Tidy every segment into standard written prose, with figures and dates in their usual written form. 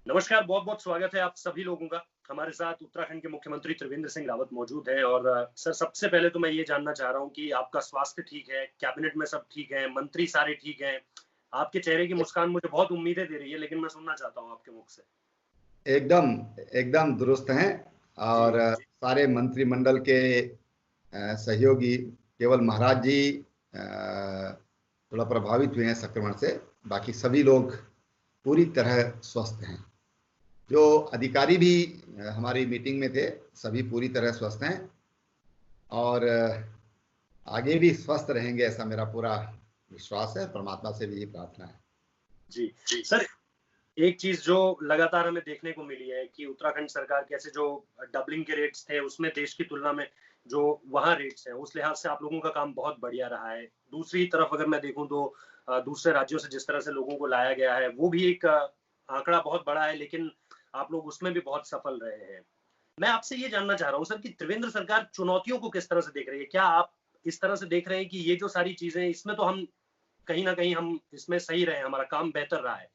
नमस्कार, बहुत-बहुत स्वागत है आप सभी लोगों का। हमारे साथ उत्तराखंड के मुख्यमंत्री त्रिवेंद्र सिंह रावत मौजूद हैं और सर सबसे पहले तो मैं ये जानना चाह रहा हूँ कि आपका स्वास्थ्य ठीक है, कैबिनेट में सब ठीक है, मंत्री सारे ठीक हैं? आपके चेहरे की मुस्कान मुझे बहुत उम्मीदें दे रही है, लेकिन मैं सुनना चाहता हूँ आपके मुख से। एकदम एकदम दुरुस्त हैं और जी, सारे मंत्रिमंडल के सहयोगी केवल महाराज जी थोड़ा प्रभावित हुए हैं संक्रमण से। बाकी सभी लोग पूरी तरह स्वस्थ हैं। जो अधिकारी भी हमारी मीटिंग में थे, सभी पूरी तरह स्वस्थ हैं और आगे भी स्वस्थ रहेंगे, ऐसा मेरा पूरा विश्वास है। परमात्मा से भी यही प्रार्थना है। जी। सर, एक चीज़ जो लगातार हमें देखने को मिली है कि उत्तराखंड सरकार के ऐसे जो डबलिंग के रेट्स थे, उसमें देश की तुलना में जो वहाँ रेट्स हैं, उस लिहाज से आप लोगों का काम बहुत बढ़िया रहा है। दूसरी तरफ अगर मैं देखूँ तो दूसरे राज्यों से जिस तरह से लोगों को लाया गया है, वो भी एक आंकड़ा बहुत बड़ा है, लेकिन आप लोग उसमें भी बहुत सफल रहे हैं। मैं आपसे ये जानना चाह रहा हूँ सर कि त्रिवेंद्र सरकार चुनौतियों को किस तरह से देख रही है? क्या आप इस तरह से देख रहे हैं कि ये जो सारी चीज़ें हैं, इसमें तो हम कहीं न कहीं हम इसमें सही रहे हैं, हमारा काम बेहतर रहा है।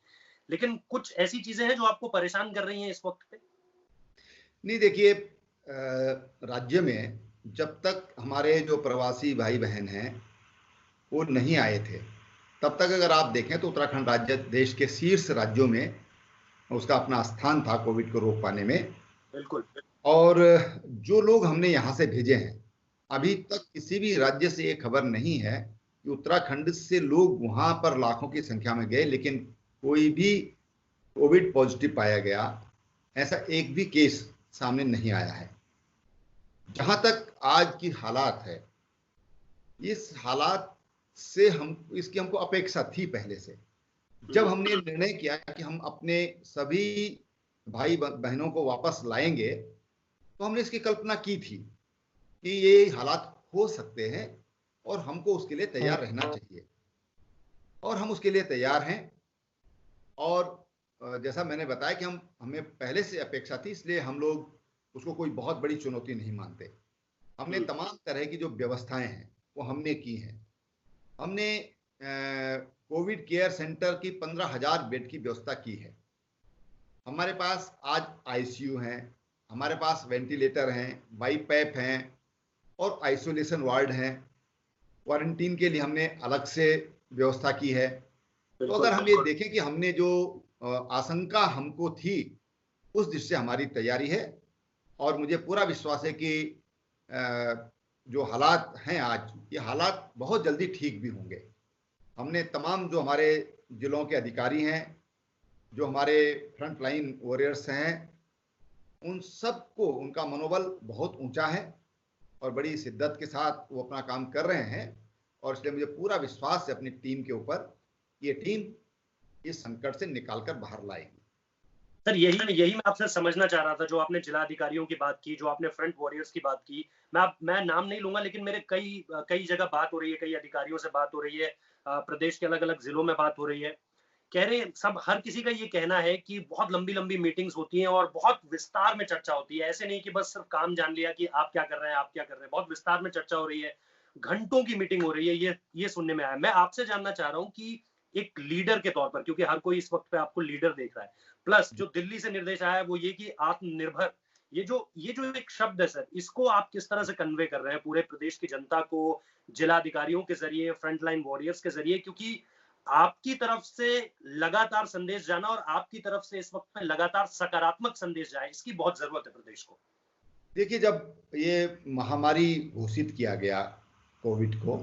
लेकिन कुछ ऐसी चीज़ें हैं जो आपको परेशान कर रही हैं इस वक़्त पे? नहीं, देखिए, राज्य में जब तक हमारे जो प्रवासी भाई बहन हैं वो नहीं आए थे, तब तक अगर आप देखें तो उत्तराखंड राज्य देश के शीर्ष राज्यों में उसका अपना स्थान था कोविड को रोक पाने में। बिल्कुल। और जो लोग हमने यहाँ से भेजे हैं, अभी तक किसी भी राज्य से ये खबर नहीं है कि उत्तराखंड से लोग वहाँ पर लाखों की संख्या में गए, लेकिन कोई भी कोविड पॉजिटिव पाया गया, ऐसा एक भी केस सामने नहीं आया है। जहाँ तक आज की हालात है, इस हालात से इसकी हमको अपेक्षा थी पहले से। जब हमने निर्णय किया कि हम अपने सभी भाई बहनों को वापस लाएंगे, तो हमने इसकी कल्पना की थी कि ये हालात हो सकते हैं और हमको उसके लिए तैयार रहना चाहिए, और हम उसके लिए तैयार हैं। और जैसा मैंने बताया कि हमें पहले से अपेक्षा थी, इसलिए हम लोग उसको कोई बहुत बड़ी चुनौती नहीं मानते। हमने तमाम तरह की जो व्यवस्थाएं हैं वो हमने की हैं। हमने कोविड केयर सेंटर की 15,000 बेड की व्यवस्था की है। हमारे पास आज आईसीयू हैं, हमारे पास वेंटिलेटर हैं, बाईपैप हैं और आइसोलेशन वार्ड हैं। क्वारंटीन के लिए हमने अलग से व्यवस्था की है। तो अगर हम ये देखें कि हमने जो आशंका हमको थी, उस दृष्टि से हमारी तैयारी है और मुझे पूरा विश्वास है कि जो हालात हैं आज, ये हालात बहुत जल्दी ठीक भी होंगे। हमने तमाम जो हमारे जिलों के अधिकारी हैं, जो हमारे फ्रंट लाइन वॉरियर्स हैं, उन सबको उनका मनोबल बहुत ऊंचा है और बड़ी शिद्दत के साथ वो अपना काम कर रहे हैं। और इसलिए मुझे पूरा विश्वास है अपनी टीम के ऊपर, ये टीम इस संकट से निकालकर बाहर लाएगी। सर यही मैं आपसे समझना चाह रहा था, जो आपने जिलाधिकारियों की बात की, जो आपने फ्रंट वॉरियर्स की बात की। मैं नाम नहीं लूँगा, लेकिन मेरे कई जगह बात हो रही है, कई अधिकारियों से बात हो रही है, प्रदेश के अलग-अलग ज़िलों में बात हो रही है। कह रहे हैं सब, हर किसी का ये कहना है कि बहुत लंबी-लंबी मीटिंग्स होती हैं और बहुत विस्तार में चर्चा होती है। ऐसे नहीं कि बस सिर्फ काम जान लिया कि आप क्या कर रहे हैं, आप क्या कर रहे हैं। बहुत विस्तार में चर्चा हो रही है, घंटों की मीटिंग हो रही है, ये सुनने में आया। मैं आपसे जानना चाह रहा हूँ कि एक लीडर के तौर पर, क्योंकि हर कोई इस वक़्त पे आपको लीडर देख रहा है। प्लस जो दिल्ली से निर्देश आया है वो ये कि आत्मनिर्भर, ये जो एक शब्द है सर, इसको आप किस तरह से कन्वे कर रहे हैं पूरे प्रदेश की जनता को, जिलाधिकारियों के ज़रिए, फ्रंट लाइन वॉरियर्स के ज़रिए? क्योंकि आपकी तरफ से लगातार संदेश जाना और आपकी तरफ से इस वक्त में लगातार सकारात्मक संदेश जाए, इसकी बहुत जरूरत है प्रदेश को। देखिए, जब ये महामारी घोषित किया गया कोविड को,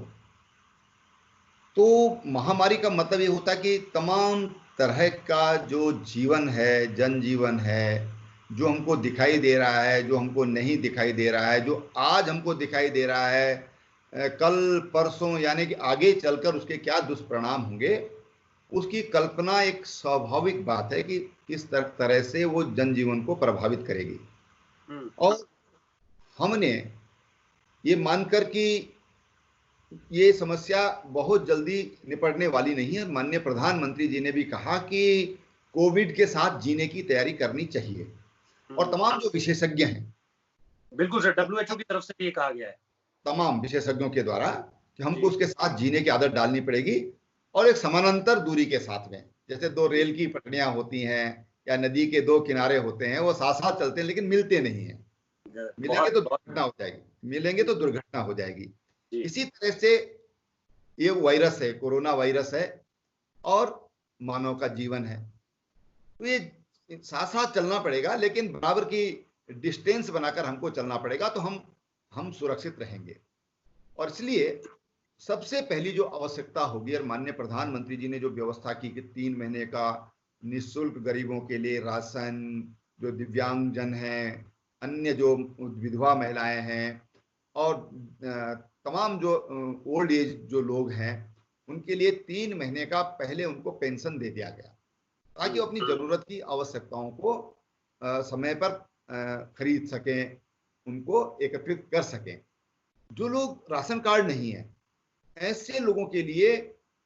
तो महामारी का मतलब ये होता कि तमाम तरह का जो जीवन है, जनजीवन है, जो हमको दिखाई दे रहा है, जो हमको नहीं दिखाई दे रहा है, जो आज हमको दिखाई दे रहा है, कल परसों यानी कि आगे चलकर उसके क्या दुष्परिणाम होंगे, उसकी कल्पना एक स्वाभाविक बात है कि किस तरह से वो जनजीवन को प्रभावित करेगी। और हमने ये मानकर कि ये समस्या बहुत जल्दी निपटने वाली नहीं है, माननीय प्रधानमंत्री जी ने भी कहा कि कोविड के साथ जीने की तैयारी करनी चाहिए। और तमाम जो विशेषज्ञ हैं, बिल्कुल सर, डब्ल्यूएचओ की तरफ से भी ये कहा गया है, तमाम विशेषज्ञों के द्वारा, कि हमको उसके साथ जीने की आदत डालनी पड़ेगी और एक समानांतर दूरी के साथ में, जैसे दो रेल की पटरियां होती हैं या नदी के दो किनारे होते हैं, वो साथ साथ चलते हैं लेकिन मिलते नहीं हैं। मिलेंगे तो दुर्घटना हो जाएगी, मिलेंगे तो दुर्घटना हो जाएगी। इसी तरह से ये वायरस है, कोरोना वायरस है और मानव का जीवन है, तो ये साथ साथ चलना पड़ेगा, लेकिन बराबर की डिस्टेंस बनाकर हमको चलना पड़ेगा, तो हम सुरक्षित रहेंगे। और इसलिए सबसे पहली जो आवश्यकता होगी, और माननीय प्रधानमंत्री जी ने जो व्यवस्था की कि 3 महीने का निःशुल्क गरीबों के लिए राशन, जो दिव्यांगजन हैं, अन्य जो विधवा महिलाएं हैं और तमाम जो ओल्ड एज जो लोग हैं, उनके लिए 3 महीने का पहले उनको पेंशन दे दिया गया, ताकि वो अपनी जरूरत की आवश्यकताओं को समय पर खरीद सकें, उनको एकत्रित कर सकें। जो लोग राशन कार्ड नहीं है, ऐसे लोगों के लिए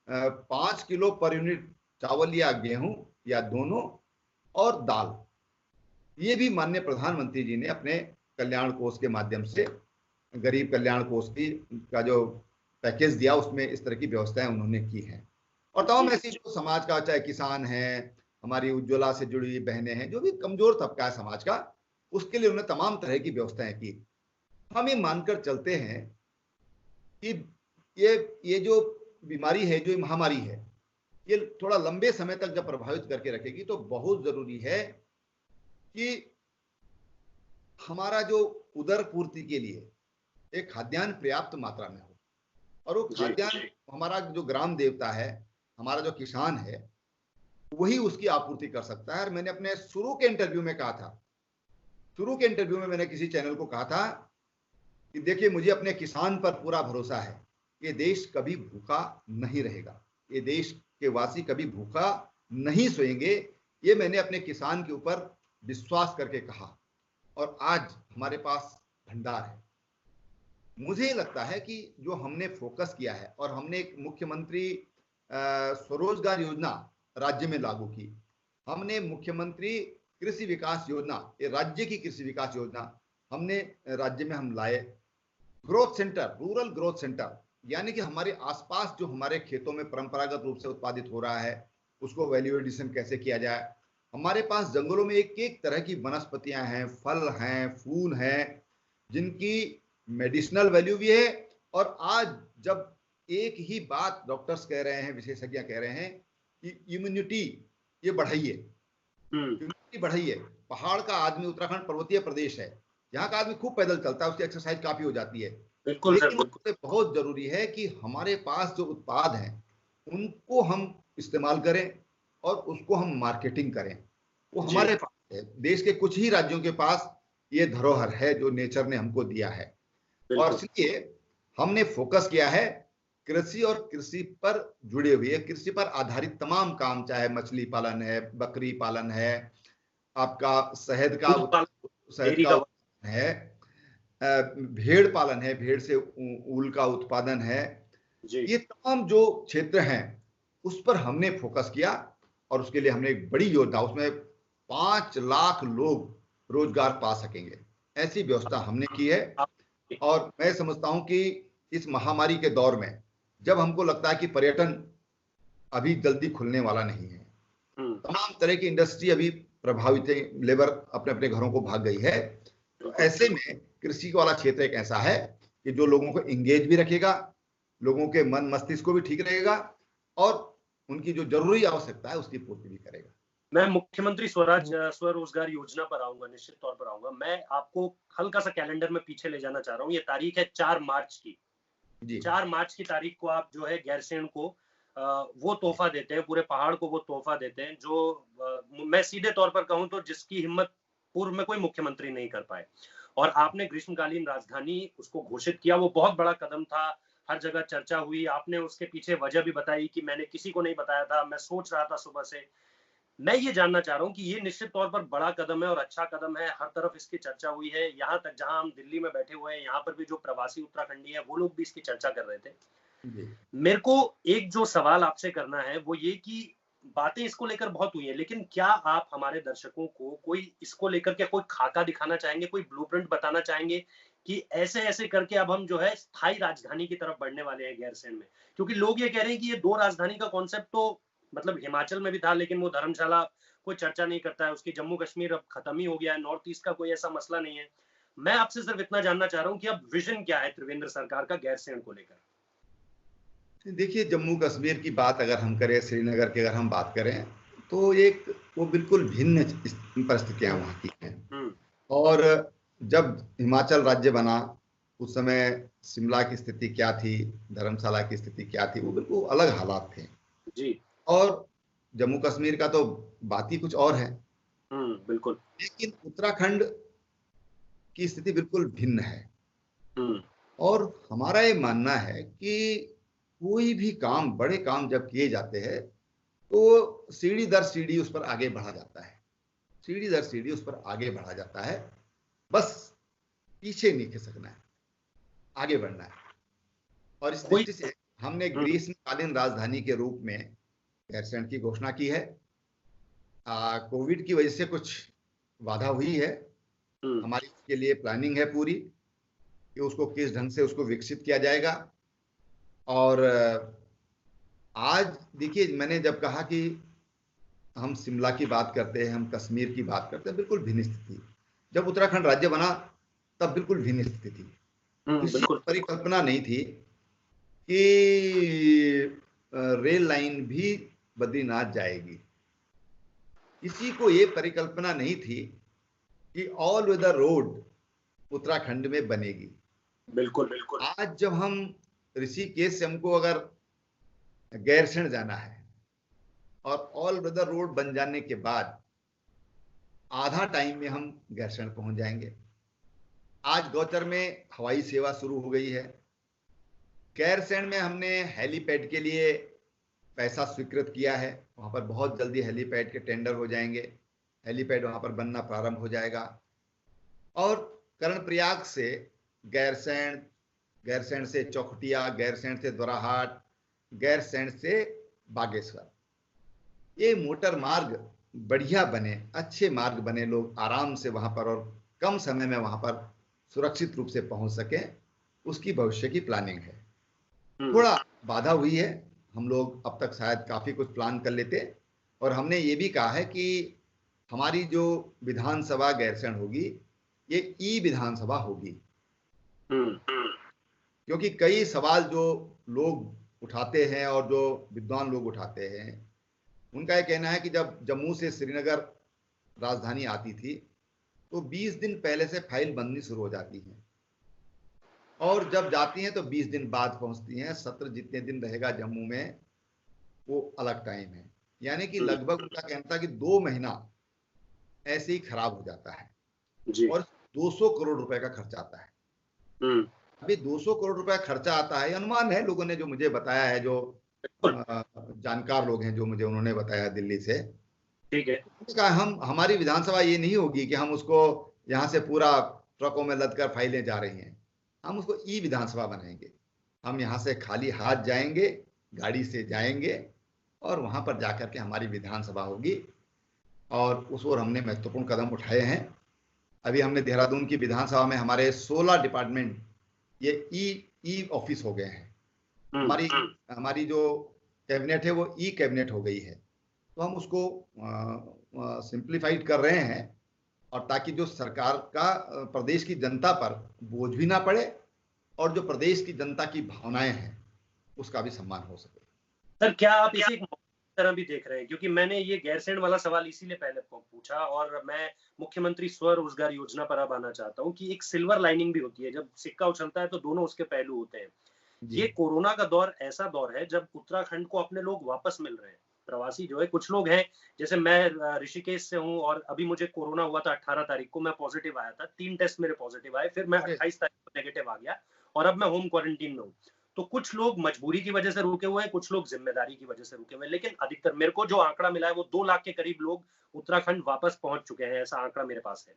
5 किलो पर यूनिट चावल या गेहूं या दोनों और दाल, ये भी माननीय प्रधानमंत्री जी ने अपने कल्याण कोष के माध्यम से, गरीब कल्याण कोष की का जो पैकेज दिया, उसमें इस तरह की व्यवस्थाएं उन्होंने की हैं। और तमाम ऐसी जो समाज का, चाहे किसान है, हमारी उज्ज्वला से जुड़ी हुई बहनें हैं, जो भी कमजोर तबका है समाज का, उसके लिए उन्होंने तमाम तरह की व्यवस्थाएं की। हम ये मानकर चलते हैं कि ये जो बीमारी है, जो महामारी है, ये थोड़ा लंबे समय तक जब प्रभावित करके रखेगी, तो बहुत जरूरी है कि हमारा जो उदर पूर्ति के लिए एक खाद्यान्न पर्याप्त मात्रा में हो, और वो खाद्यान्न हमारा जो ग्राम देवता है, हमारा जो किसान है, वही उसकी आपूर्ति कर सकता है। और मैंने अपने शुरू के इंटरव्यू में कहा था, शुरू के इंटरव्यू में मैंने किसी चैनल को कहा था कि देखिए, मुझे अपने किसान पर पूरा भरोसा है, ये देश कभी भूखा नहीं रहेगा, ये देश के वासी कभी भूखा नहीं सोएंगे, ये मैंने अपने किसान के ऊपर विश्वास करके कहा। और आज हमारे पास भंडार है। मुझे लगता है कि जो हमने फोकस किया है, और हमने एक मुख्यमंत्री स्वरोजगार योजना राज्य में लागू की, हमने मुख्यमंत्री कृषि विकास योजना, ये राज्य की कृषि विकास योजना हमने राज्य में हम लाए, growth centre, rural growth centre, यानी कि हमारे आसपास जो हमारे खेतों में परंपरागत रूप से उत्पादित हो रहा है, उसको वैल्यू एडिशन कैसे किया जाए। हमारे पास जंगलों में एक एक तरह की वनस्पतियां हैं, फल हैं, फूल हैं, जिनकी मेडिसिनल वैल्यू भी है। और आज जब एक ही बात डॉक्टर्स कह रहे हैं, विशेषज्ञ कह रहे हैं कि इम्यूनिटी ये बढ़ाइए, इम्यूनिटी बढ़ाइए। पहाड़ का आदमी, उत्तराखंड पर्वतीय प्रदेश है, यहाँ का आदमी खूब पैदल चलता है, उसकी एक्सरसाइज काफी हो जाती है, लेकिन उससे बहुत जरूरी है कि हमारे पास जो उत्पाद हैं उनको हम इस्तेमाल करें और उसको हम मार्केटिंग करें। वो हमारे पास है, देश के कुछ ही राज्यों के पास ये धरोहर है जो नेचर ने हमको दिया है। और इसलिए हमने फोकस किया है कृषि और कृषि पर जुड़े हुए, कृषि पर आधारित तमाम काम, चाहे मछली पालन है, बकरी पालन है, आपका शहद का है, भेड़ पालन है, भेड़ से ऊल का उत्पादन है, ये तमाम जो क्षेत्र हैं उस पर हमने फोकस किया। और उसके लिए हमने एक बड़ी योजना, उसमें 5 लाख लोग रोजगार पा सकेंगे, ऐसी व्यवस्था हमने की है। और मैं समझता हूं कि इस महामारी के दौर में, जब हमको लगता है कि पर्यटन अभी जल्दी खुलने वाला नहीं है, तमाम तरह की इंडस्ट्री अभी प्रभावित है, लेबर अपने अपने घरों को भाग गई है, तो ऐसे में कृषि वाला क्षेत्र एक ऐसा है कि जो लोगों को एंगेज भी रखेगा, लोगों के मन मस्तिष्क को भी ठीक रहेगा, और उनकी जो जरूरी आवश्यकता है उसकी पूर्ति भी करेगा। मैं मुख्यमंत्री स्वरोजगार योजना पर आऊंगा, निश्चित तौर पर आऊंगा। मैं आपको हल्का सा कैलेंडर में पीछे ले जाना चाह रहा हूँ। ये तारीख है 4 मार्च की। 4 मार्च की तारीख को आप जो है गैरसैंण को वो तोहफा देते हैं, पूरे पहाड़ को वो तोहफा देते हैं, जो मैं सीधे तौर पर कहूं तो जिसकी हिम्मत पूर्व में कोई मुख्यमंत्री नहीं कर पाए। और आपने ग्रीष्मकालीन राजधानी उसको घोषित किया, वो बहुत बड़ा कदम था, हर जगह चर्चा हुई। आपने उसके पीछे वजह भी बताई कि मैंने किसी को नहीं बताया था, मैं सोच रहा था सुबह से। मैं ये जानना चाह रहा हूँ कि ये निश्चित तौर पर बड़ा कदम है और अच्छा कदम है, हर तरफ इसकी चर्चा हुई है। यहाँ तक जहां हम दिल्ली में बैठे हुए हैं, यहाँ पर भी जो प्रवासी उत्तराखंडी है वो लोग भी इसकी चर्चा कर रहे थे। मेरे को एक जो सवाल आपसे करना है वो ये कि बातें इसको लेकर बहुत हुई है, लेकिन क्या आप हमारे दर्शकों को कोई इसको लेकर के कोई खाका दिखाना चाहेंगे, कोई ब्लूप्रिंट बताना चाहेंगे कि ऐसे ऐसे करके अब हम जो है स्थायी राजधानी की तरफ बढ़ने वाले हैं गैरसैंण में? क्योंकि लोग ये कह रहे हैं कि ये 2 राजधानी का कॉन्सेप्ट तो मतलब हिमाचल में भी था, लेकिन वो धर्मशाला कोई चर्चा नहीं करता है उसकी। जम्मू कश्मीर अब खत्म ही हो गया है, नॉर्थ ईस्ट का कोई ऐसा मसला नहीं है। मैं आपसे सिर्फ इतना जानना चाह रहा हूँ कि अब विजन क्या है त्रिवेंद्र सरकार का गैरसैंण को लेकर? देखिए, जम्मू कश्मीर की बात अगर हम करें, श्रीनगर की अगर हम बात करें, तो एक वो बिल्कुल भिन्न परिस्थितियां वहाँ की हैं। और जब हिमाचल राज्य बना उस समय शिमला की स्थिति क्या थी, धर्मशाला की स्थिति क्या थी, वो बिल्कुल अलग हालात थे जी। और जम्मू कश्मीर का तो बात ही कुछ और है। बिल्कुल। लेकिन उत्तराखंड की स्थिति बिल्कुल भिन्न है। और हमारा ये मानना है कि कोई भी काम, बड़े काम जब किए जाते हैं तो सीढ़ी दर सीढ़ी उस पर आगे बढ़ा जाता है, सीढ़ी दर सीढ़ी उस पर आगे बढ़ा जाता है। बस पीछे नहीं खिसकना है, आगे बढ़ना है। और इस दृष्टि से हमने ग्रीष्मकालीन राजधानी के रूप में गैरसैंण की घोषणा की है। कोविड की वजह से कुछ बाधा हुई है, हमारी इसके लिए प्लानिंग है पूरी कि उसको किस ढंग से उसको विकसित किया जाएगा। और आज देखिए, मैंने जब कहा कि हम शिमला की बात करते हैं, हम कश्मीर की बात करते हैं, बिल्कुल भिन्न स्थिति। जब उत्तराखंड राज्य बना तब बिल्कुल भिन्न स्थिति थी। किसी को परिकल्पना नहीं थी कि रेल लाइन भी बद्रीनाथ जाएगी। किसी को ये परिकल्पना नहीं थी कि ऑल वेदर रोड उत्तराखंड में बनेगी। बिल्कुल बिल्कुल। आज जब हम ऋषिकेश से हमको अगर गैरसैंण जाना है और ऑल वेदर रोड बन जाने के बाद आधा टाइम में हम गैरसैंण पहुंच जाएंगे। आज गौचर में हवाई सेवा शुरू हो गई है। गैरसैंण में हमने हेलीपैड के लिए पैसा स्वीकृत किया है, वहां पर बहुत जल्दी हेलीपैड के टेंडर हो जाएंगे, हेलीपैड वहां पर बनना प्रारंभ हो जाएगा। और कर्णप्रयाग से गैरसैंण, गैरसैंण से चौखुटिया, गैरसैंण से दोराहाट, गैरसैंण से बागेश्वर, ये मोटर मार्ग बढ़िया बने, अच्छे मार्ग बने, लोग आराम से वहां पर और कम समय में वहां पर सुरक्षित रूप से पहुंच सके, उसकी भविष्य की प्लानिंग है। थोड़ा बाधा हुई है, हम लोग अब तक शायद काफी कुछ प्लान कर लेते। और हमने ये भी कहा है कि हमारी जो विधानसभा गैरसैंण होगी ये ई विधानसभा होगी, क्योंकि कई सवाल जो लोग उठाते हैं और जो विद्वान लोग उठाते हैं, उनका यह कहना है कि जब जम्मू से श्रीनगर राजधानी आती थी तो 20 दिन पहले से फाइल बननी शुरू हो जाती है और जब जाती हैं तो 20 दिन बाद पहुंचती हैं। सत्र जितने दिन रहेगा जम्मू में वो अलग टाइम है, यानी कि लगभग उनका कहना था कि 2 महीना ऐसे ही खराब हो जाता है जी। और 200 करोड़ रुपए का खर्चा आता है। अभी 200 करोड़ रुपए खर्चा आता है, अनुमान है, लोगों ने जो मुझे बताया है, जो जानकार लोग हैं जो मुझे उन्होंने बताया दिल्ली से, ठीक है, कहा हमारी विधानसभा ये नहीं होगी कि हम उसको यहाँ से पूरा ट्रकों में लद कर फाइलें जा रही हैं, हम उसको ई विधानसभा बनाएंगे। हम यहाँ से खाली हाथ जाएंगे, गाड़ी से जाएंगे और वहां पर जाकर के हमारी विधानसभा होगी। और उस ओर हमने महत्वपूर्ण कदम उठाए हैं। अभी हमने देहरादून की विधानसभा में हमारे 16 डिपार्टमेंट ये ई ऑफिस हो गए हैं। हमारी जो कैबिनेट है वो ई कैबिनेट हो गई है, तो हम उसको सिंप्लीफाइड कर रहे हैं और ताकि जो सरकार का प्रदेश की जनता पर बोझ भी ना पड़े और जो प्रदेश की जनता की भावनाएं हैं उसका भी सम्मान हो सके। सर, क्या आप इसे एक तरह भी देख रहे हैं? क्योंकि मैंने ये गैरसैंण वाला सवाल इसीलिए पहले पूछा और मैं मुख्यमंत्री स्वरोजगार योजना पर अब आना चाहता हूँ कि एक सिल्वर लाइनिंग भी होती है, जब सिक्का उछलता है तो दोनों उसके पहलू होते हैं। ये कोरोना का दौर ऐसा दौर है जब उत्तराखंड को अपने लोग वापस मिल रहे हैं, प्रवासी जो है, कुछ लोग हैं, जैसे मैं ऋषिकेश से हूँ और अभी मुझे कोरोना हुआ था 18 तारीख को, मैं पॉजिटिव आया था, 3 टेस्ट मेरे पॉजिटिव आए, फिर मैं 28 तारीख को नेगेटिव आ गया और अब मैं होम क्वारंटीन में हूँ। तो कुछ लोग मजबूरी की वजह से रुके हुए हैं, कुछ लोग जिम्मेदारी की वजह से रुके हुए हैं, लेकिन अधिकतर मेरे को जो आंकड़ा मिला है वो 2 लाख के करीब लोग उत्तराखंड वापस पहुंच चुके हैं, ऐसा आंकड़ा मेरे पास है।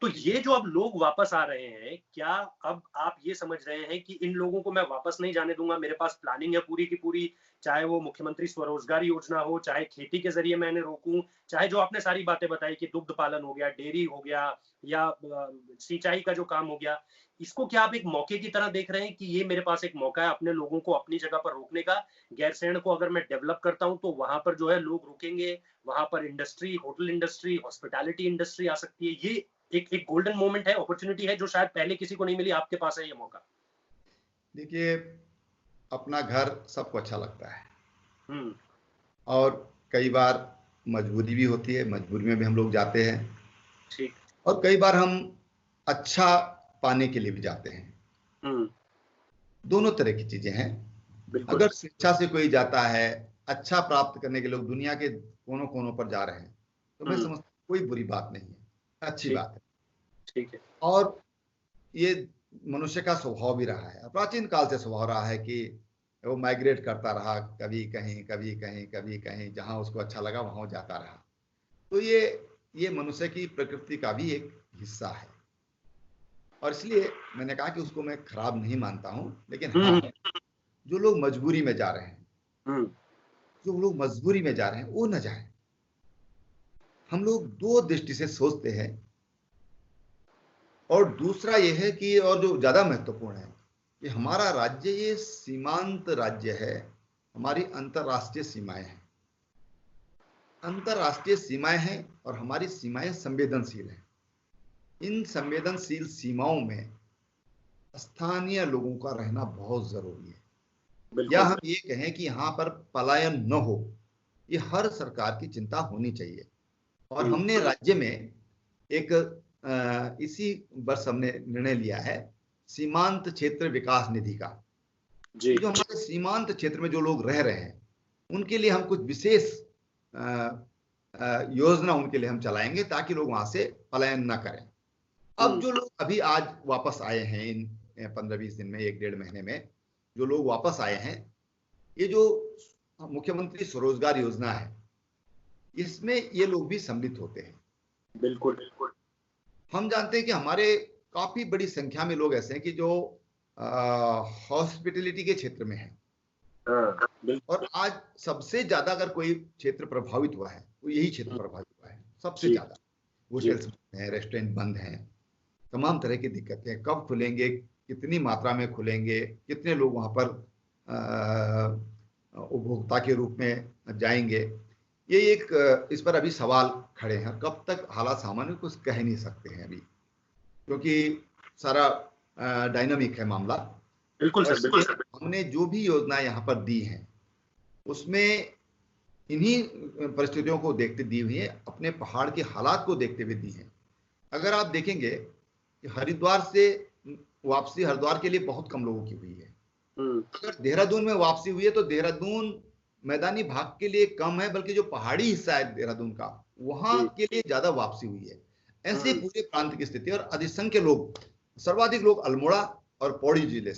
तो ये जो अब लोग वापस आ रहे हैं, क्या अब आप ये समझ रहे हैं कि इन लोगों को मैं वापस नहीं जाने दूँगा, मेरे पास प्लानिंग है पूरी की पूरी, चाहे वो मुख्यमंत्री स्वरोजगार योजना हो, चाहे खेती के ज़रिए मैं इन्हें रोकूँ, चाहे जो आपने सारी बातें बताई कि दुग्ध पालन हो गया, डेयरी हो गया या सिंचाई का जो काम हो गया, इसको क्या आप एक मौके की तरह देख रहे हैं कि ये मेरे पास एक मौका है अपने लोगों को अपनी जगह पर रोकने का, गैरसैंण को अगर मैं डेवलप करता हूँ, तो वहाँ पर जो है लोग रुकेंगे, वहाँ पर industry, hotel industry, hospitality industry आ सकती है। ये एक एक गोल्डन मोमेंट है, अपॉर्चुनिटी है जो शायद पहले किसी को नहीं मिली, आपके पास है ये मौका। देखिए, अपना घर सबको अच्छा लगता है हम्म। और कई बार मजबूरी भी होती है, मजबूरी में भी हम लोग जाते हैं, ठीक। और कई बार हम अच्छा पाने के लिए भी जाते हैं। हम्म। दोनों तरह की चीजें हैं। बिल्कुल। अगर स्वेच्छा से कोई जाता है, अच्छा प्राप्त करने के लिए लोग दुनिया के कोनों कोनों पर जा रहे हैं, तो मैं हम्म। समझता हूँ कोई बुरी बात नहीं है, अच्छी ठीक। बात है। ठीक है। और ये मनुष्य का स्वभाव भी रहा है, प्राचीन काल से स्वभाव रहा है कि वो माइग्रेट करता रहा, कभी कहीं कभी कहीं कभी कहीं, जहां उसको अच्छा लगा वहां वो जाता रहा। तो ये मनुष्य की प्रकृति का भी एक हिस्सा है, और इसलिए मैंने कहा कि उसको मैं खराब नहीं मानता हूं। लेकिन हाँ, हम्म। जो लोग मजबूरी में जा रहे हैं, हम्म। जो लोग मजबूरी में जा रहे हैं वो न जाएं। हम लोग दो दृष्टि से सोचते हैं, और दूसरा ये है कि, और जो ज्यादा महत्वपूर्ण है, कि हमारा राज्य ये सीमांत राज्य है, हमारी अंतरराष्ट्रीय सीमाएं हैं, अंतरराष्ट्रीय सीमाएं हैं, और हमारी सीमाएं संवेदनशील हैं। इन संवेदनशील सीमाओं में स्थानीय लोगों का रहना बहुत जरूरी है। या बिल्कुल। हम ये कहें कि यहाँ पर पलायन न हो, ये हर सरकार की चिंता होनी चाहिए। और हम्म। हमने राज्य में एक इसी वर्ष हमने निर्णय लिया है सीमांत क्षेत्र विकास निधि का, जी। कि जो हमारे सीमांत क्षेत्र में जो लोग रह रहे हैं उनके लिए हम कुछ विशेष योजना उनके लिए हम चलाएंगे, ताकि लोग वहां से पलायन ना करें। अब हम्म। जो लोग अभी आज वापस आए हैं, इन 15-20 दिन में, 1-1.5 महीने में जो लोग वापस आए हैं, ये जो मुख्यमंत्री स्वरोजगार योजना है, इसमें ये लोग भी सम्मिलित होते हैं। बिल्कुल। बिल्कुल। हम जानते हैं कि हमारे काफी बड़ी संख्या में लोग ऐसे हैं कि जो हॉस्पिटलिटी के क्षेत्र में हैं, हाँ। बिल्कुल। और आज सबसे ज्यादा अगर कोई क्षेत्र प्रभावित हुआ है तो यही क्षेत्र प्रभावित हुआ है सबसे जी। ज्यादा। जी। होटल्स बंद हैं, रेस्टोरेंट बंद हैं, तमाम तरह की दिक्कतें, कब खुलेंगे, कितनी मात्रा में खुलेंगे, कितने लोग वहां पर उपभोक्ता के रूप में जाएंगे, ये एक इस पर अभी सवाल खड़े हैं। कब तक हालात सामान्य, कुछ कह नहीं सकते हैं अभी, क्योंकि सारा डायनामिक है मामला। बिल्कुल और सर। बिल्कुल इसलिए सर। हमने जो भी योजना यहाँ पर दी है, उसमें इन्हीं परिस्थितियों को देखते दी हुई है, अपने पहाड़ के हालात को देखते हुए दी है। अगर आप देखेंगे कि हरिद्वार से वापसी हरिद्वार के लिए बहुत कम लोगों की हुई है। हम्म। अगर देहरादून में वापसी हुई है तो देहरादून मैदानी भाग के लिए कम है, बल्कि जो पहाड़ी हिस्सा है देहरादून का, वहां जी। के लिए ज्यादा वापसी हुई है। ऐसे हम्म। पूरे प्रांत की स्थिति, और अधिसंख्य लोग, सर्वाधिक लोग अल्मोड़ा और पौड़ी जिले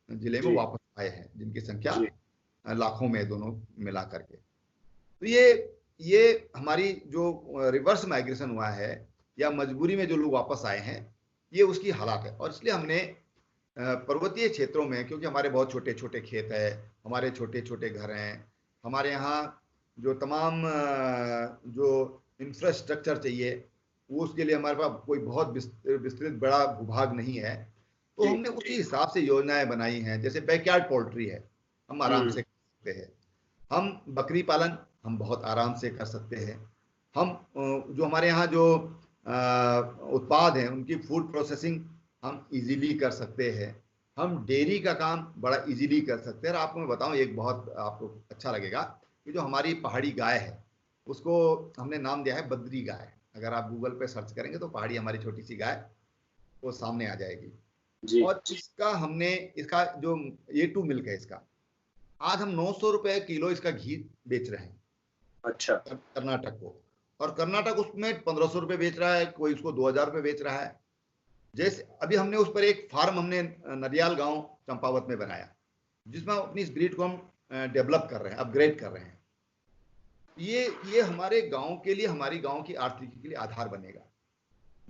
में जी। वापस आए हैं, जिनकी संख्या जी। लाखों में, दोनों मिला करके। तो ये हमारी जो रिवर्स माइग्रेशन हुआ है, या मजबूरी में जो लोग वापस आए हैं, ये उसकी हालात है। और इसलिए हमने पर्वतीय क्षेत्रों में, क्योंकि हमारे बहुत छोटे छोटे खेत है, हमारे छोटे छोटे घर हैं, हमारे यहाँ जो तमाम जो इंफ्रास्ट्रक्चर चाहिए, वो उसके लिए हमारे पास कोई बहुत विस्तृत बड़ा भूभाग नहीं है। तो जी। हमने उसी हिसाब से योजनाएं बनाई हैं। जैसे बैकयार्ड पोल्ट्री है, हम आराम हम्म। से कर सकते हैं। हम बकरी पालन हम बहुत आराम से कर सकते हैं। हम जो हमारे यहाँ जो उत्पाद हैं, उनकी फूड प्रोसेसिंग हम इजीली कर सकते हैं। हम डेयरी का काम बड़ा इजीली कर सकते हैं। और आपको मैं बताऊं, एक बहुत आपको अच्छा लगेगा कि जो हमारी पहाड़ी गाय है, उसको हमने नाम दिया है बद्री गाय। अगर आप गूगल पे सर्च करेंगे तो पहाड़ी हमारी छोटी सी गाय वो सामने आ जाएगी। जी। और इसका जो A2 मिल्क है, इसका आज हम 900 रुपए किलो इसका घी बेच रहे हैं अच्छा। कर्नाटक को। और कर्नाटक उसमें 1500 रुपए बेच रहा है, कोई उसको 2000 रुपए बेच रहा है। जैसे अभी हमने उस पर एक फार्म हमने नदियाल गांव चंपावत में बनाया, जिसमें अपनी इस ब्रीड को हम डेवलप कर रहे हैं, अपग्रेड कर रहे हैं। ये हमारे गांव के लिए, हमारी गांव की आर्थिकी के लिए आधार बनेगा।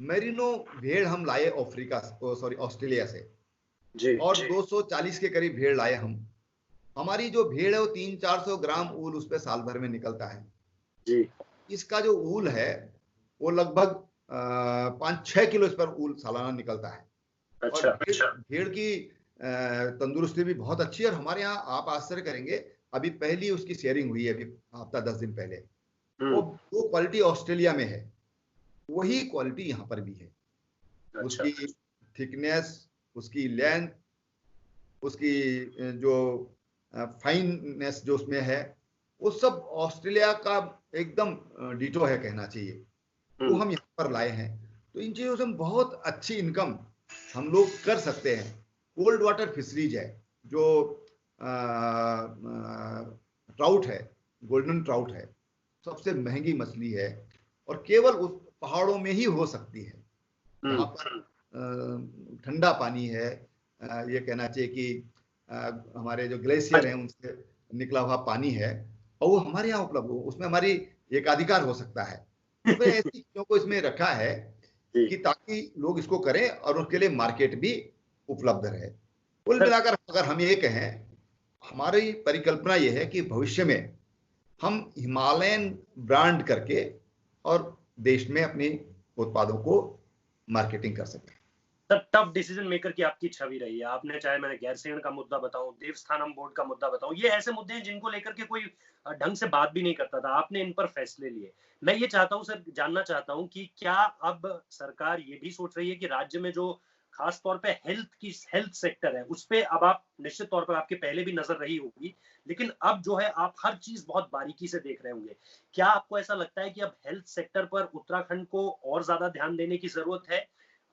मेरिनो भेड़ हम लाए अफ्रीका, सॉरी ऑस्ट्रेलिया से, जी और 240 के करीब भेड़ लाए हम। हमारी जो भेड़ है वो 300-400 ग्राम ऊल उस पर साल भर में निकलता है। जी। इसका जो ऊल है वो लगभग 5-6 किलो इस पर ऊल सालाना निकलता है। और अच्छा। भेड़ की तंदुरुस्ती भी बहुत अच्छी है। और हमारे यहाँ आप आश्चर्य करेंगे, अभी पहली उसकी शेयरिंग हुई है, अभी हफ्ता 10 दिन पहले। वो जो क्वालिटी ऑस्ट्रेलिया में है वही क्वालिटी यहाँ पर भी है। अच्छा। उसकी थिकनेस, उसकी लेंथ, उसकी जो फाइननेस जो उसमें है, वो सब ऑस्ट्रेलिया का एकदम डिटो है कहना चाहिए। वो हम यहाँ पर लाए हैं। तो इन चीजों से हम बहुत अच्छी इनकम हम लोग कर सकते हैं। कोल्ड वाटर फिशरीज है, जो ट्राउट है, गोल्डन ट्राउट है, सबसे महंगी मछली है और केवल उस पहाड़ों में ही हो सकती है, जहाँ पर ठंडा पानी है। ये कहना चाहिए कि हमारे जो ग्लेशियर हैं उनसे निकला हुआ पानी है, और वो हमारे यहाँ उपलब्ध हो, उसमें हमारी एकाधिकार हो सकता है। तो फिर ऐसी चीजों को इसमें रखा है कि ताकि लोग इसको करें और उसके लिए मार्केट भी उपलब्ध रहे। कुल मिलाकर अगर हम ये कहें, हमारी परिकल्पना ये है कि भविष्य में हम हिमालयन ब्रांड करके और देश में अपने उत्पादों को मार्केटिंग कर सकें। टफ डिसीजन मेकर की आपकी छवि रही है। आपने, चाहे मैंने गैरसैंण का मुद्दा बताऊं, देवस्थानम बोर्ड का मुद्दा बताऊं, ये ऐसे मुद्दे हैं जिनको लेकर के कोई ढंग से बात भी नहीं करता था। आपने इन पर फैसले लिए। मैं ये चाहता हूं सर, जानना चाहता हूं कि क्या अब सरकार ये भी सोच रही है कि राज्य में जो खास तौर पे हेल्थ सेक्टर है उस पे अब आप, निश्चित तौर पर आपके पहले भी नजर रही होगी, लेकिन अब जो है आप हर चीज बहुत बारीकी से देख रहे होंगे। क्या आपको ऐसा लगता है कि अब हेल्थ सेक्टर पर उत्तराखंड को और ज्यादा ध्यान देने की जरूरत है,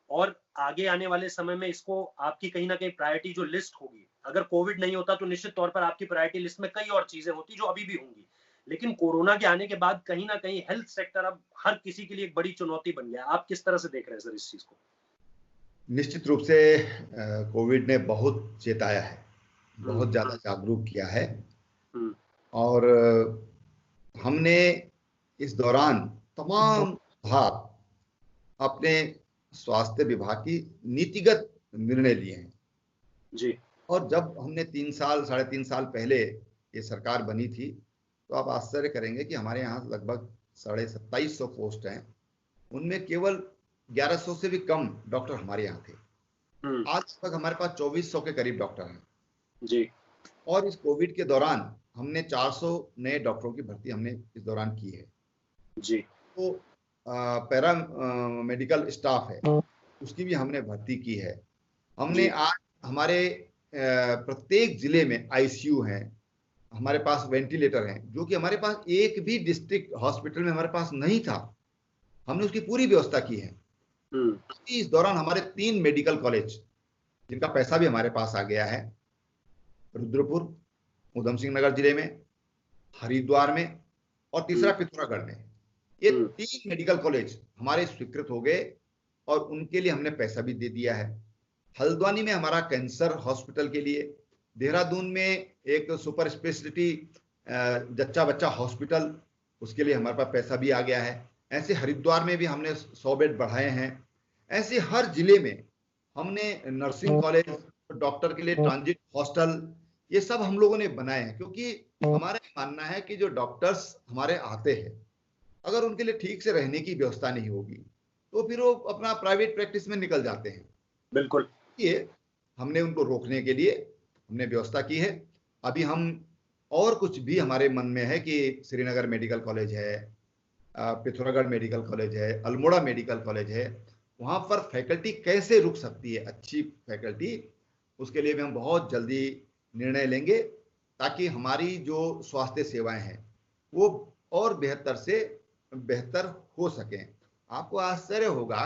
और आगे आने वाले समय में इसको आपकी कहीं ना कहीं प्रायोरिटी जो लिस्ट होगी, अगर कोविड नहीं होता तो निश्चित तौर पर आपकी प्रायोरिटी लिस्ट में कई और चीजें होती जो अभी भी होंगी, लेकिन कोरोना के आने के बाद कहीं ना कहीं हेल्थ सेक्टर अब हर किसी के लिए एक बड़ी चुनौती बन गया है। आप किस तरह से देख रहे हैं सर इस चीज को? निश्चित रूप से कोविड ने बहुत चेताया है, बहुत ज्यादा जागरूक किया है। और हमने इस दौरान तमाम सुधार अपने स्वास्थ्य विभाग की नीतिगत निर्णय लिए हैं जी। और जब हमने 3 साल 3.5 साल पहले ये सरकार बनी थी, तो आप आश्चर्य करेंगे कि हमारे यहाँ लगभग 2750 पोस्ट हैं, उनमें केवल 1100 से भी कम डॉक्टर हमारे यहाँ थे। आज तक हमारे पास 2400 के करीब डॉक्टर हैं जी। और इस कोविड के दौरान हमने 400 नए डॉक्टरों की भर्ती हमने इस दौरान की है जी। तो पैरा मेडिकल स्टाफ है उसकी भी हमने भर्ती की है। हमने आज हमारे प्रत्येक जिले में आईसीयू हैं, हमारे पास वेंटिलेटर हैं, जो कि हमारे पास एक भी डिस्ट्रिक्ट हॉस्पिटल में हमारे पास नहीं था। हमने उसकी पूरी व्यवस्था की है। इस दौरान हमारे 3 मेडिकल कॉलेज, जिनका पैसा भी हमारे पास आ गया है, रुद्रपुर, उधम सिंह नगर जिले में, हरिद्वार में और तीसरा पिथौरागढ़ में, ये 3 मेडिकल कॉलेज हमारे स्वीकृत हो गए और उनके लिए हमने पैसा भी दे दिया है। हल्द्वानी में हमारा कैंसर हॉस्पिटल के लिए, देहरादून में एक सुपर स्पेशलिटी जच्चा बच्चा हॉस्पिटल, उसके लिए हमारे पास पैसा भी आ गया है। ऐसे हरिद्वार में भी हमने 100 बेड बढ़ाए हैं। ऐसे हर जिले में हमने नर्सिंग कॉलेज, डॉक्टर के लिए ट्रांजिट हॉस्टल, ये सब हम लोगों ने बनाए हैं, क्योंकि हमारा मानना है कि जो डॉक्टर्स हमारे आते हैं, अगर उनके लिए ठीक से रहने की व्यवस्था नहीं होगी तो फिर वो अपना प्राइवेट प्रैक्टिस में निकल जाते हैं। बिल्कुल। ये हमने उनको रोकने के लिए हमने व्यवस्था की है। अभी हम और कुछ भी हमारे मन में है कि श्रीनगर मेडिकल कॉलेज है, पिथौरागढ़ मेडिकल कॉलेज है, अल्मोड़ा मेडिकल कॉलेज है, वहां पर फैकल्टी कैसे रुक सकती है, अच्छी फैकल्टी, उसके लिए भी हम बहुत जल्दी निर्णय लेंगे, ताकि हमारी जो स्वास्थ्य सेवाएं हैं वो और बेहतर से बेहतर हो सकें। आपको आश्चर्य होगा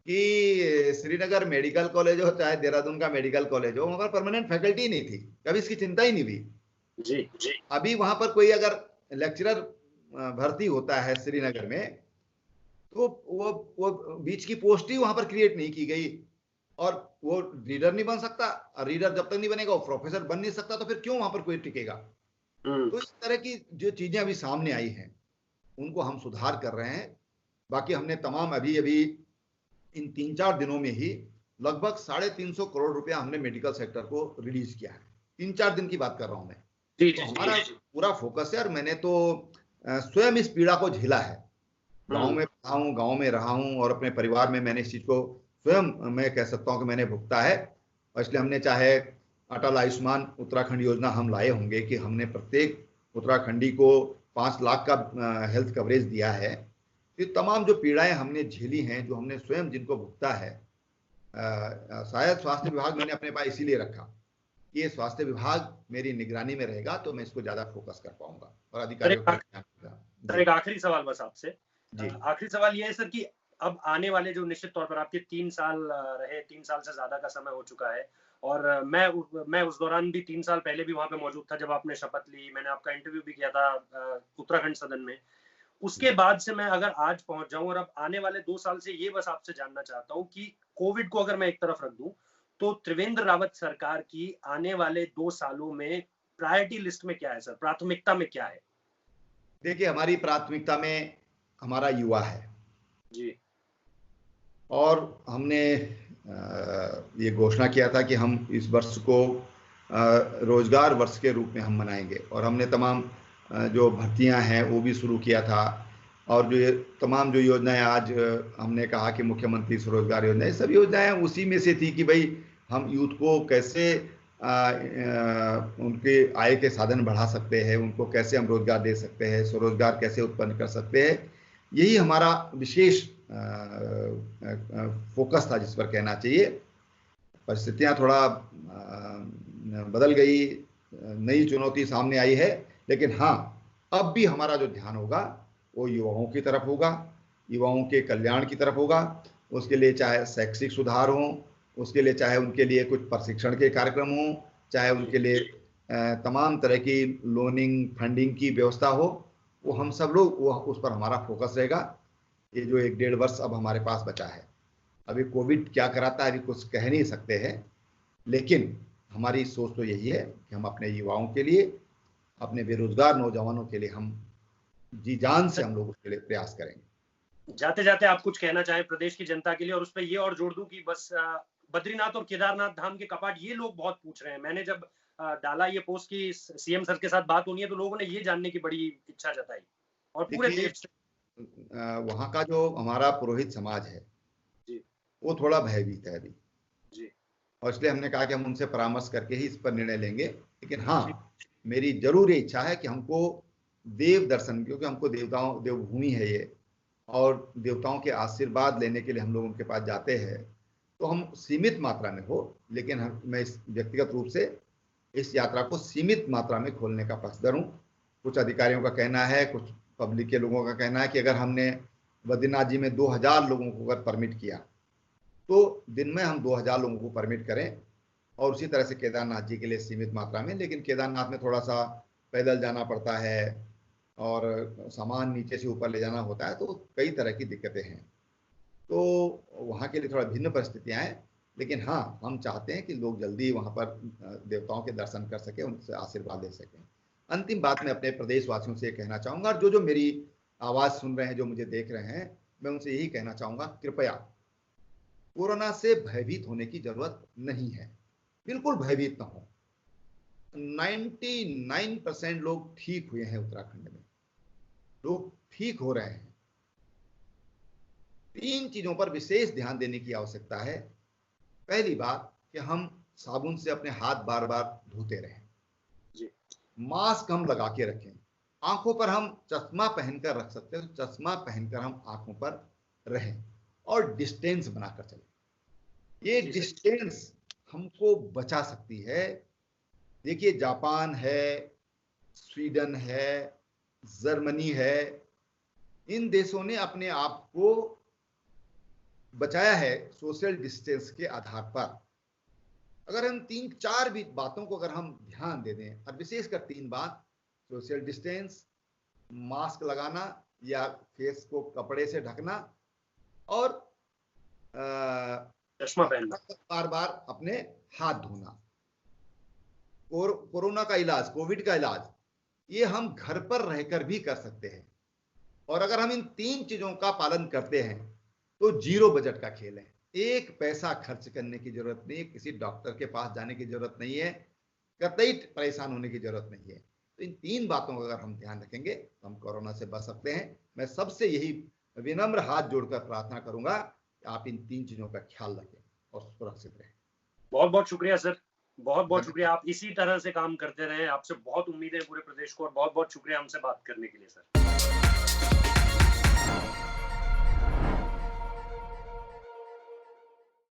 कि श्रीनगर मेडिकल कॉलेज हो चाहे देहरादून का मेडिकल कॉलेज हो, वहां पर परमानेंट फैकल्टी नहीं थी, कभी इसकी चिंता ही नहीं हुई। जी। जी। अभी वहां पर कोई अगर लेक्चरर भर्ती होता है श्रीनगर में, तो वो बीच की पोस्ट ही वहां पर क्रिएट नहीं की गई, और वो रीडर नहीं बन सकता, और रीडर जब तक नहीं बनेगा वो प्रोफेसर बन नहीं सकता, तो फिर क्यों वहां पर कोई टिकेगा। तो इस तरह की जो चीजें अभी सामने आई हैं उनको हम सुधार कर रहे हैं, बाकी हमने तमाम अभी अभी इन 3-4 दिनों में ही लगभग 350 करोड़ रुपया हमने मेडिकल सेक्टर को रिलीज किया है। 3-4 दिन की बात कर रहा हूं मैं। तो हमारा पूरा फोकस है, और मैंने तो स्वयं इस पीड़ा को झेला है। गांव में रहा हूं, गांव में रहा हूं, और अपने परिवार में मैंने इस चीज को स्वयं, मैं कह सकता हूं कि मैंने भुगता है। और इसलिए हमने, चाहे अटल आयुष्मान उत्तराखंड योजना हम लाए होंगे कि हमने प्रत्येक उत्तराखंडी को 5 लाख का हेल्थ कवरेज दिया है। ये तमाम जो पीड़ाएं हमने झेली हैं, जो हमने स्वयं जिनको भुगता है, शायद स्वास्थ्य विभाग मैंने अपने पास इसीलिए रखा कि ये स्वास्थ्य विभाग मेरी निगरानी में रहेगा तो मैं इसको ज्यादा फोकस कर पाऊंगा और अधिकारियों का ध्यान रखूंगा। एक आखिरी सवाल बस आपसे, आखिरी सवाल ये है सर कि अब आने वाले जो निश्चित तौर पर आपके 3 साल रहे, 3 साल से ज्यादा का समय हो चुका है, और मैं उस दौरान भी 3 साल पहले भी वहां पे मौजूद था जब आपने शपथ ली, मैंने आपका इंटरव्यू भी किया था उत्तराखंड सदन में। उसके बाद से मैं अगर आज पहुंच जाऊं, और अब आने वाले 2 साल से ये बस आपसे जानना चाहता हूं कि कोविड को अगर मैं एक तरफ रख दूं, तो त्रिवेंद्र रावत सरकार की आने वाले 2 सालों में प्रायोरिटी लिस्ट में क्या है सर, प्राथमिकता में क्या है? देखिए, हमारी प्राथमिकता में हमारा युवा है जी, और हमने ये घोषणा किया था कि हम इस वर्ष को रोजगार वर्ष के रूप में हम मनाएंगे, और हमने तमाम जो भर्तियां हैं वो भी शुरू किया था। और जो ये तमाम जो योजनाएं आज हमने कहा कि मुख्यमंत्री स्वरोजगार योजना, ये सब योजनाएं उसी में से थी कि भाई हम यूथ को कैसे उनके आय के साधन बढ़ा सकते हैं, उनको कैसे हम रोजगार दे सकते हैं, स्वरोजगार कैसे उत्पन्न कर सकते हैं। यही हमारा विशेष फोकस था, जिस पर कहना चाहिए। परिस्थितियां थोड़ा बदल गई, नई चुनौती सामने आई है, लेकिन हाँ, अब भी हमारा जो ध्यान होगा वो युवाओं की तरफ होगा, युवाओं के कल्याण की तरफ होगा। उसके लिए चाहे शैक्षिक सुधार हो, उसके लिए चाहे उनके लिए कुछ प्रशिक्षण के कार्यक्रम हो, चाहे उनके लिए तमाम तरह की लोनिंग फंडिंग की व्यवस्था हो, वो हम सब लोग, वो उस पर हमारा फोकस रहेगा। ये जो 1-1.5 वर्ष अब हमारे पास बचा है, अभी कोविड क्या कराता है अभी कुछ कह नहीं सकते हैं, लेकिन हमारी सोच तो यही है कि हम अपने युवाओं के लिए, अपने बेरोजगार नौजवानों के लिए हम जी जान से हम लोग उसके लिए प्रयास करेंगे। जाते जाते आप कुछ कहना चाहें प्रदेश की जनता के लिए? और उस पर ये और जोड़ दूं कि बस बद्रीनाथ और केदारनाथ धाम के कपाट ये लोग बहुत पूछ रहे हैं। मैंने जब डाला ये पोस्ट की सीएम सर के साथ बात होनी है, तो लोगों ने ये जानने की बड़ी इच्छा जताई, और पूरे देश से। वहां का जो हमारा पुरोहित समाज है जी, वो थोड़ा भयभीत है अभी जी, और इसलिए हमने कहा कि हम उनसे परामर्श करके ही इस पर निर्णय लेंगे। लेकिन हाँ, मेरी जरूर ये इच्छा है कि हमको देव दर्शन, क्योंकि हमको देवताओं, देवभूमि है ये, और देवताओं के आशीर्वाद लेने के लिए हम लोग उनके पास जाते हैं, तो हम सीमित मात्रा में हो, लेकिन मैं इस व्यक्तिगत रूप से इस यात्रा को सीमित मात्रा में खोलने का पक्षधर हूँ। कुछ अधिकारियों का कहना है, कुछ पब्लिक के लोगों का कहना है कि अगर हमने बद्रीनाथ जी में 2000 लोगों को अगर परमिट किया, तो दिन में हम 2000 लोगों को परमिट करें, और उसी तरह से केदारनाथ जी के लिए सीमित मात्रा में। लेकिन केदारनाथ में थोड़ा सा पैदल जाना पड़ता है और सामान नीचे से ऊपर ले जाना होता है, तो कई तरह की दिक्कतें हैं, तो वहाँ के लिए थोड़ा भिन्न परिस्थितियां हैं। लेकिन हाँ, हम चाहते हैं कि लोग जल्दी वहाँ पर देवताओं के दर्शन कर सकें, उनसे आशीर्वाद ले सकें। अंतिम बात मैं अपने प्रदेशवासियों से कहना चाहूँगा, और जो जो मेरी आवाज़ सुन रहे हैं, जो मुझे देख रहे हैं, मैं उनसे यही कहना चाहूँगा, कृपया कोरोना से भयभीत होने की जरूरत नहीं है, बिल्कुल भयभीत ना हो। 99% लोग ठीक हुए हैं उत्तराखंड में, लोग ठीक हो रहे हैं। 3 चीजों पर विशेष ध्यान देने की आवश्यकता है। पहली बात कि हम साबुन से अपने हाथ बार बार धोते रहें, मास्क हम लगा के रखें, आंखों पर हम चश्मा पहनकर रख सकते हैं तो चश्मा पहनकर हम आंखों पर रहें, और डिस्टेंस बनाकर चलें। ये डिस्टेंस हमको बचा सकती है। देखिए, जापान है, स्वीडन है, जर्मनी है, इन देशों ने अपने आप को बचाया है सोशल डिस्टेंस के आधार पर। अगर हम 3-4 भी बातों को अगर हम ध्यान दे दें, और विशेषकर 3 बात, सोशल डिस्टेंस, मास्क लगाना या फेस को कपड़े से ढकना, और चश्मा पहनना, बार बार अपने हाथ धोना। कोरोना का इलाज, कोविड का इलाज, ये हम घर पर रहकर भी कर सकते हैं, और अगर हम इन 3 चीजों का पालन करते हैं तो जीरो बजट का खेल है। एक पैसा खर्च करने की जरूरत नहीं है, किसी डॉक्टर के पास जाने की जरूरत नहीं है, कतई परेशान होने की जरूरत नहीं है। तो इन 3 बातों का अगर हम ध्यान रखेंगे तो हम कोरोना से बच सकते हैं। मैं सबसे यही विनम्र हाथ जोड़कर प्रार्थना करूंगा कि आप इन 3 चीजों का ख्याल रखें और सुरक्षित रहें। बहुत बहुत शुक्रिया सर, बहुत बहुत धन्यवाद। शुक्रिया। आप इसी तरह से काम करते रहें। आपसे बहुत उम्मीद है पूरे प्रदेश को, और बहुत बहुत शुक्रिया हमसे बात करने के लिए सर।